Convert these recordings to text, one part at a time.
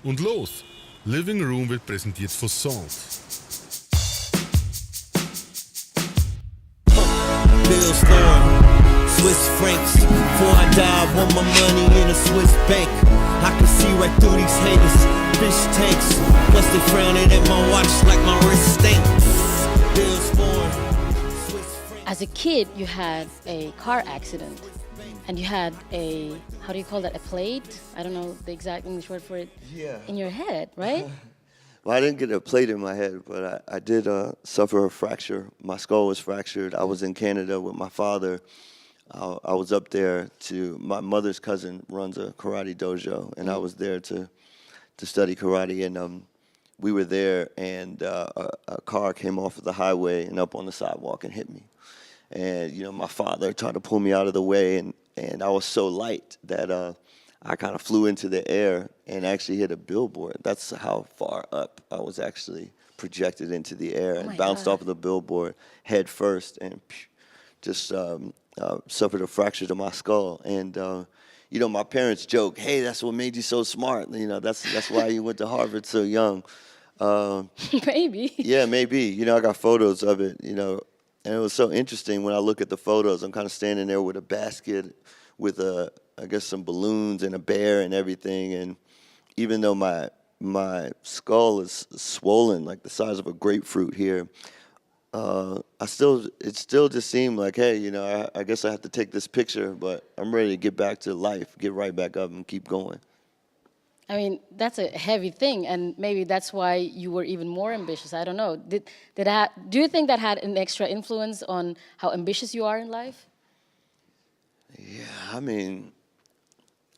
Und los! Living Room wird präsentiert von Salt. Bills throwing Swiss francs. Before I die, I want my money in a Swiss bank. I can see right through these haters, fish tanks. Plus they frowning at my watch like my wrist stinks. Bills foreign, Swiss francs. As a kid, you had a car accident, and you had a, how do you call that, a plate? I don't know the exact English word for it. Yeah. In your head, right? Well, I didn't get a plate in my head, but I did suffer a fracture. My skull was fractured. I was in Canada with my father. I was up there my mother's cousin runs a karate dojo, and I was there to study karate. And we were there, and a car came off of the highway and up on the sidewalk and hit me. And, my father tried to pull me out of the way, and I was so light that I kind of flew into the air and actually hit a billboard. That's how far up I was actually projected into the air and bounced off of the billboard head first and just suffered a fracture to my skull. And, my parents joke, hey, that's what made you so smart. That's why you went to Harvard so young. Maybe. Yeah, maybe. I got photos of it, and it was so interesting when I look at the photos. I'm kind of standing there with a basket with some balloons and a bear and everything. And even though my skull is swollen like the size of a grapefruit here, it still just seemed like, hey, I guess I have to take this picture, but I'm ready to get back to life, get right back up and keep going. I mean, that's a heavy thing, and maybe that's why you were even more ambitious. I don't know. Do you think that had an extra influence on how ambitious you are in life? Yeah, I mean,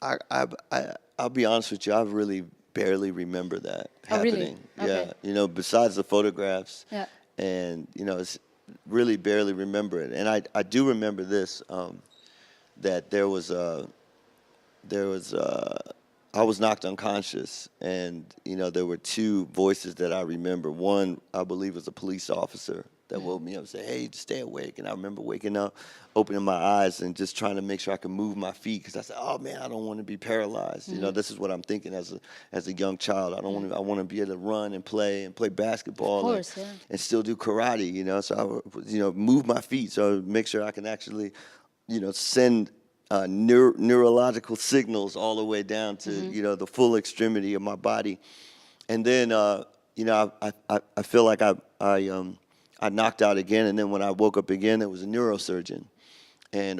I'll be honest with you. I really barely remember that happening. Really? Okay. Yeah, besides the photographs. Yeah. And it's really barely remember it. And I do remember this, that I was knocked unconscious, and there were two voices that I remember. One, I believe, was a police officer that woke me up and said, hey, just stay awake. And I remember waking up, opening my eyes, and just trying to make sure I could move my feet, because I said, oh man, I don't want to be paralyzed. This is what I'm thinking as a young child. I want to be able to run and play basketball, of course, and still do karate. So I would, move my feet, so I would make sure I can actually, send neurological signals all the way down to the full extremity of my body. And then I feel like I knocked out again, and then when I woke up again, it was a neurosurgeon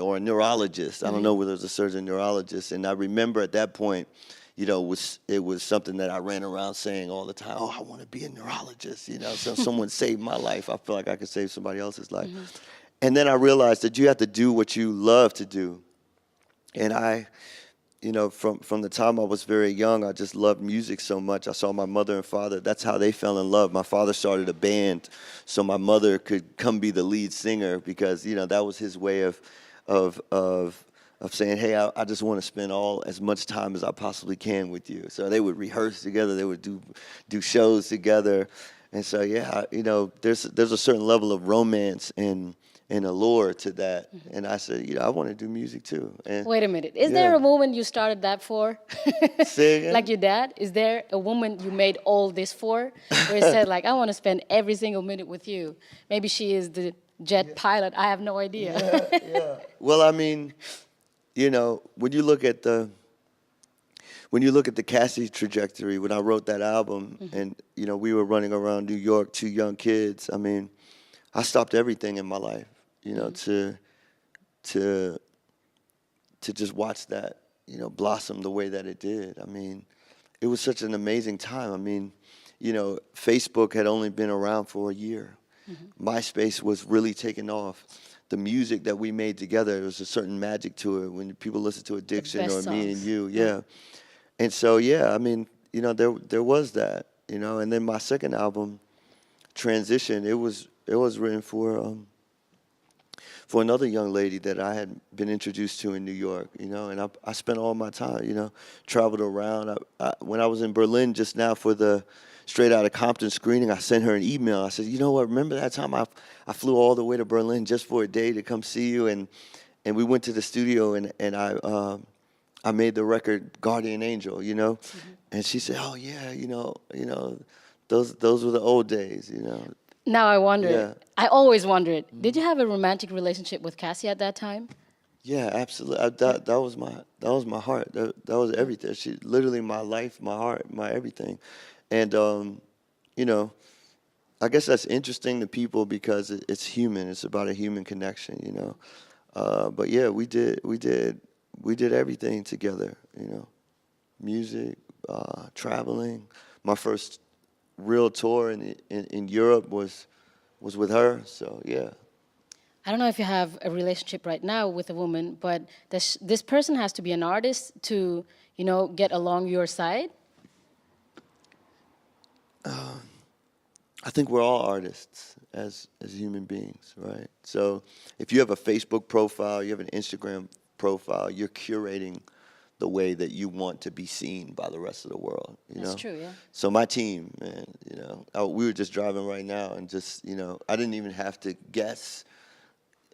or a neurologist. I don't know whether it was a surgeon or neurologist. And I remember at that point, it was something that I ran around saying all the time. Oh, I want to be a neurologist. So someone saved my life. I feel like I could save somebody else's life. And then I realized that you have to do what you love to do. And I, from the time I was very young, I just loved music so much. I saw my mother and father. That's how they fell in love. My father started a band so my mother could come be the lead singer, because, that was his way of saying, hey, I just want to spend as much time as I possibly can with you. So they would rehearse together. They would do shows together. And so, yeah, there's a certain level of romance and allure to that. And I said, I want to do music too. And wait a minute. Is there a woman you started that for? Say again? Like your dad? Is there a woman you made all this for? Where it said, I want to spend every single minute with you. Maybe she is the jet pilot. I have no idea. Yeah. Well, I mean, when you look at the Cassie trajectory, when I wrote that album, and, we were running around New York, two young kids, I mean, I stopped everything in my life, to just watch that, blossom the way that it did. I mean, it was such an amazing time. I mean, Facebook had only been around for a year. MySpace was really taking off. The music that we made together, there was a certain magic to it when people listen to Addiction or Me and You, yeah. And so, yeah, I mean, there was that, and then my second album, Transition, it was written for another young lady that I had been introduced to in New York, and I spent all my time, traveled around. When I was in Berlin just now for the Straight Outta Compton screening, I sent her an email. I said, you know what, remember that time I flew all the way to Berlin just for a day to come see you? And we went to the studio, and I made the record Guardian Angel, you know? And she said, oh yeah, those were the old days, you know? Now I wonder, Yeah. I always wondered, did you have a romantic relationship with Cassie at that time? Yeah, absolutely. That was my heart. That was everything. She literally my life, my heart, my everything. And you know, I guess that's interesting to people because it's human. It's about a human connection, you know. But yeah, we did everything together, you know. Music, traveling. My first real tour in Europe was with her. So yeah. I don't know if you have a relationship right now with a woman, but this person has to be an artist to, get along your side? I think we're all artists as human beings, right? So if you have a Facebook profile, you have an Instagram profile, you're curating the way that you want to be seen by the rest of the world, you know? That's true, yeah. So my team, man, we were just driving right now and just, I didn't even have to guess.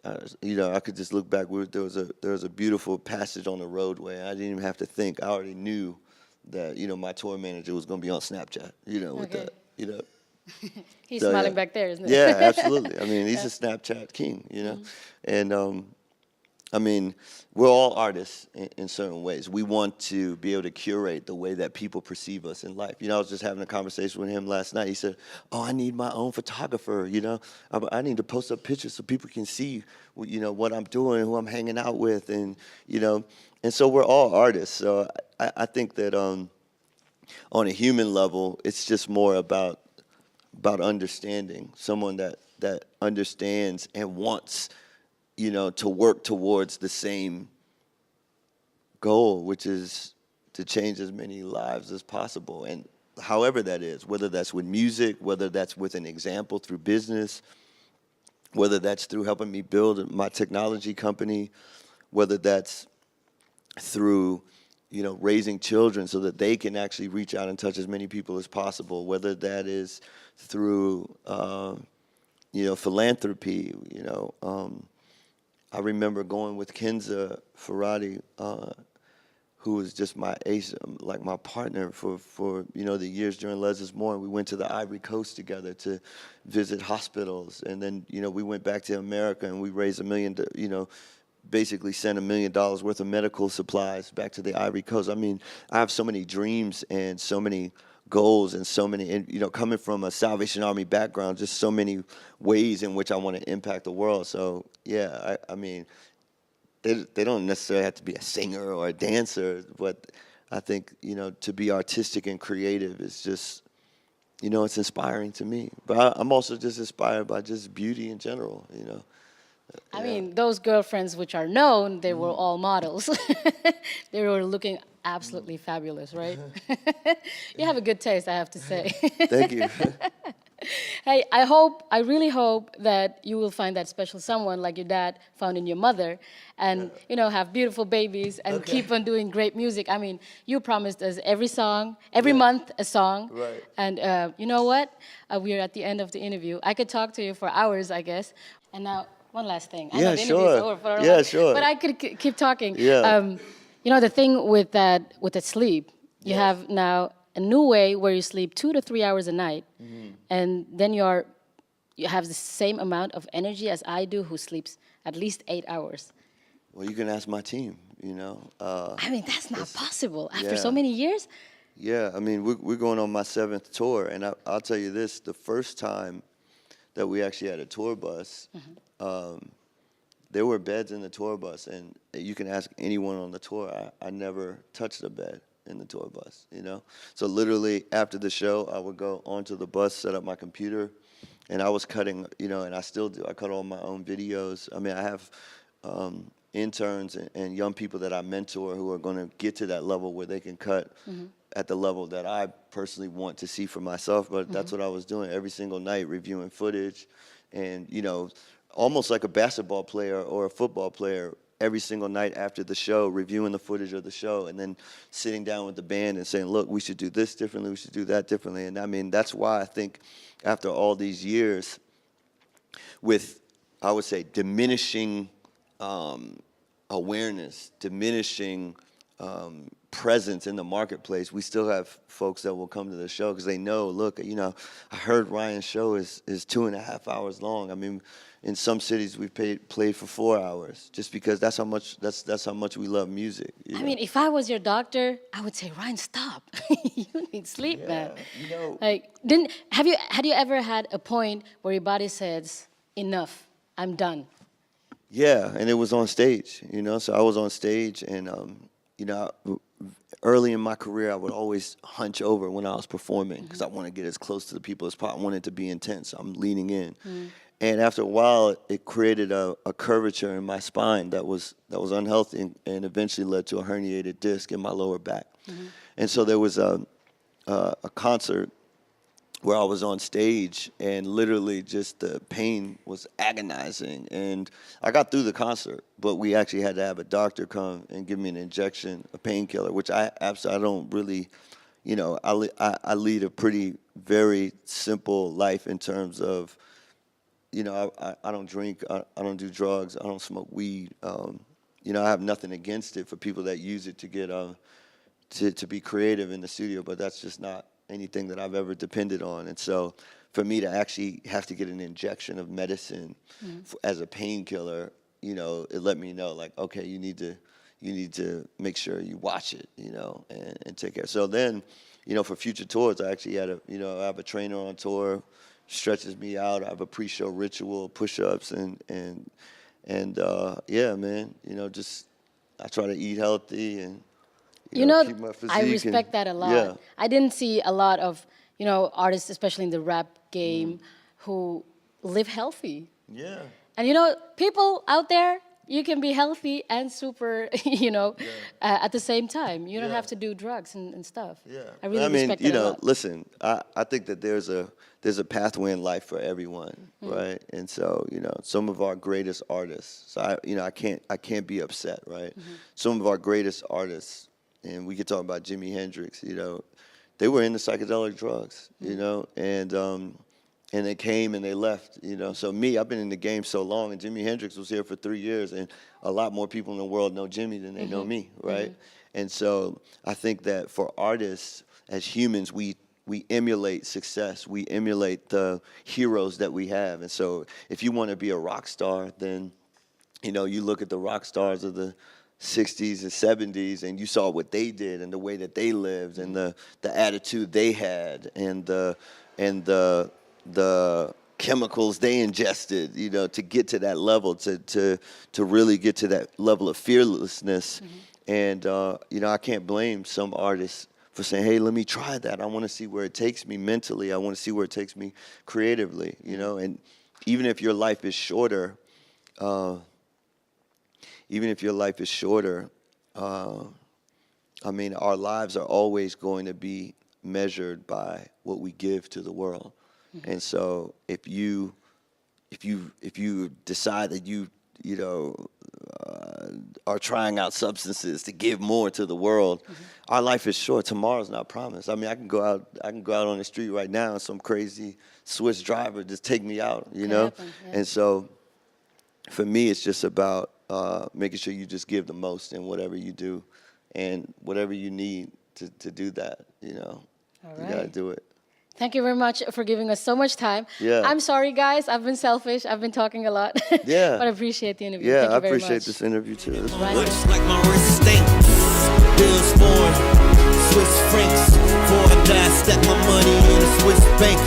I could just look back. There was a beautiful passage on the roadway. I didn't even have to think. I already knew that, my tour manager was going to be on Snapchat, with Okay. that, He's So, smiling yeah. back there, isn't he? Yeah, absolutely. I mean, he's a Snapchat king, And, I mean, we're all artists in certain ways. We want to be able to curate the way that people perceive us in life. I was just having a conversation with him last night. He said, oh, I need my own photographer, I need to post up pictures so people can see, what I'm doing, who I'm hanging out with. And, and so we're all artists. So I think that on a human level, it's just more about understanding, someone that understands and wants to work towards the same goal, which is to change as many lives as possible. And however that is, whether that's with music, whether that's with an example through business, whether that's through helping me build my technology company, whether that's through, raising children so that they can actually reach out and touch as many people as possible, whether that is through, philanthropy, I remember going with Kenza Ferrati, who was just my ace, like my partner for the years during Les Is More. We went to the Ivory Coast together to visit hospitals, and then we went back to America and we raised basically sent $1 million worth of medical supplies back to the Ivory Coast. I mean, I have so many dreams and so many goals and so many, and coming from a Salvation Army background, just so many ways in which I want to impact the world. So yeah, I mean, they don't necessarily have to be a singer or a dancer, but I think to be artistic and creative is just it's inspiring to me. But I'm also just inspired by just beauty in general. I mean, those girlfriends which are known, they were all models. They were looking absolutely fabulous, right? You have a good taste, I have to say. Thank you. Hey, I really hope that you will find that special someone like your dad found in your mother and, have beautiful babies and keep on doing great music. I mean, you promised us every month a song. Right. And you know what? We're at the end of the interview. I could talk to you for hours, I guess. And now, one last thing. I know the interview is over, sure. But I could keep talking. Yeah. The thing with the sleep, you have now a new way where you sleep 2 to 3 hours a night, and then you have the same amount of energy as I do, who sleeps at least 8 hours. Well, you can ask my team. I mean, that's not possible after so many years. Yeah, I mean, we're going on my 7th tour, and I'll tell you this: the first time that we actually had a tour bus, there were beds in the tour bus, and you can ask anyone on the tour. I never touched a bed in the tour bus, So literally after the show, I would go onto the bus, set up my computer, and I was cutting, and I still do. I cut all my own videos. I mean, I have interns and young people that I mentor who are going to get to that level where they can cut at the level that I personally want to see for myself. But that's what I was doing every single night, reviewing footage, and almost like a basketball player or a football player, every single night after the show, reviewing the footage of the show, and then sitting down with the band and saying, look, we should do this differently, we should do that differently. And I mean, that's why I think after all these years with, I would say, diminishing awareness, diminishing presence in the marketplace, we still have folks that will come to the show because they know, look, you know, I heard Ryan's show is 2.5 hours long. I mean, in some cities we played for 4 hours just because that's how much we love music. I mean, if I was your doctor, I would say, Ryan, stop. You need sleep, man. You know, Like, had you ever had a point where your body says, enough, I'm done? Yeah, and it was on stage, you know. So I was on stage, and you know, early in my career, I would always hunch over when I was performing because I want to get as close to the people as possible. I want it to be intense. I'm leaning in, and after a while, it created a curvature in my spine that was unhealthy, and eventually led to a herniated disc in my lower back. And so there was a concert where I was on stage, and literally just the pain was agonizing. And I got through the concert, but we actually had to have a doctor come and give me an injection, a painkiller, which I don't really, you know, I lead a pretty, very simple life in terms of, you know, I don't drink, I don't do drugs, I don't smoke weed. You know, I have nothing against it for people that use it to get, to be creative in the studio, but that's just not anything that I've ever depended on. And so for me to actually have to get an injection of medicine as a painkiller, you know, it let me know, like, okay, you need to make sure you watch it, you know, and take care. So then, you know, for future tours, I actually had I have a trainer on tour, stretches me out. I have a pre-show ritual, push-ups, and yeah, man, you know, just I try to eat healthy and You know, keep my physique I respect that a lot. Yeah. I didn't see a lot of, you know, artists, especially in the rap game, who live healthy. Yeah. And, you know, people out there, you can be healthy and super, you know, at the same time. You don't have to do drugs and stuff. Yeah. I really respect you that a know, lot. listen, I think that there's a pathway in life for everyone, right? And so, you know, some of our greatest artists, so I can't be upset, right? Some of our greatest artists, and we could talk about Jimi Hendrix, you know, they were into psychedelic drugs, you know, and they came and they left, you know. So me, I've been in the game so long, and Jimi Hendrix was here for 3 years, and a lot more people in the world know Jimmy than they know me, right? And so I think that for artists, as humans, we emulate success. We emulate the heroes that we have. And so if you want to be a rock star, then, you know, you look at the rock stars of the 60s and 70s, and you saw what they did and the way that they lived and the attitude they had and the chemicals they ingested, you know, to get to that level, to really get to that level of fearlessness. And, you know, I can't blame some artists for saying, hey, let me try that. I want to see where it takes me mentally. I want to see where it takes me creatively, you know. And even if your life is shorter, I mean, our lives are always going to be measured by what we give to the world. And so if you decide that you are trying out substances to give more to the world, our life is short. Tomorrow's not promised. I mean, I can go out on the street right now and some crazy Swiss driver just take me out, you know? happen, yeah. And so for me, it's just about making sure you just give the most in whatever you do and whatever you need to do that, you know. All You gotta right. do it. Thank you very much for giving us so much time. Yeah. I'm sorry, guys. I've been selfish. I've been talking a lot. Yeah. But I appreciate the interview. Yeah, Thank I you very appreciate much. this interview too. This was Right. great. Looks like my wrist stink. Bills foreign, Swiss francs. Before I die, stack my money in a Swiss bank.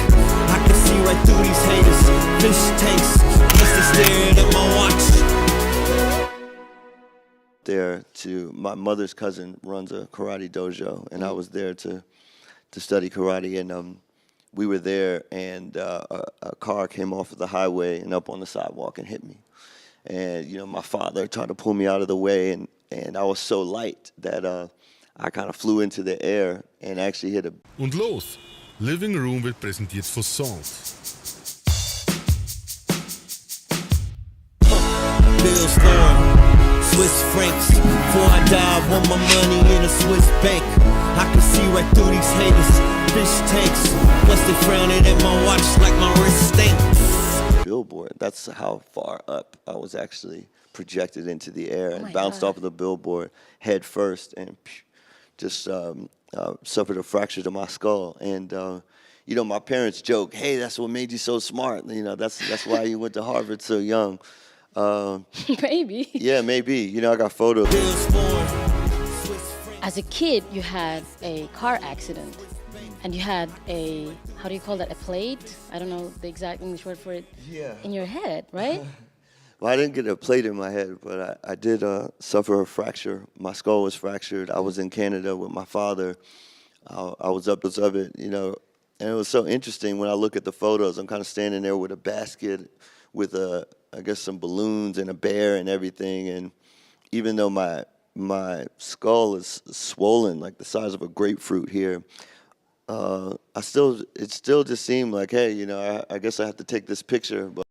I can see right through these haters. Fish tanks, guess they staring at my watch. There to my mother's cousin runs a karate dojo, and I was there to study karate, and we were there, and a car came off of the highway and up on the sidewalk and hit me, and you know my father tried to pull me out of the way, and I was so light that I kind of flew into the air and actually hit a. Und los! Living Room wird präsentiert von Songs. Bills foreign, Swiss francs. Before I die, I want my money in a Swiss bank. I can see right through these haters. Fish tanks, plus they frowning at my watch like my wrist stink. Billboard. That's how far up I was actually projected into the air and my bounced God. off of the billboard head first and just suffered a fracture to my skull. And you know, my parents joke, "Hey, that's what made you so smart. You know, that's why you went to Harvard so young." Maybe. Yeah, maybe. You know, I got photos. As a kid, you had a car accident, and you had a, how do you call that, a plate? I don't know the exact English word for it. Yeah. In your head, right? Well, I didn't get a plate in my head, but I did suffer a fracture. My skull was fractured. I was in Canada with my father. I was up of it, you know, and it was so interesting when I look at the photos. I'm kind of standing there with a basket with I guess some balloons and a bear and everything. And even though my skull is swollen like the size of a grapefruit here, it still just seemed like, hey, you know, I guess I have to take this picture. But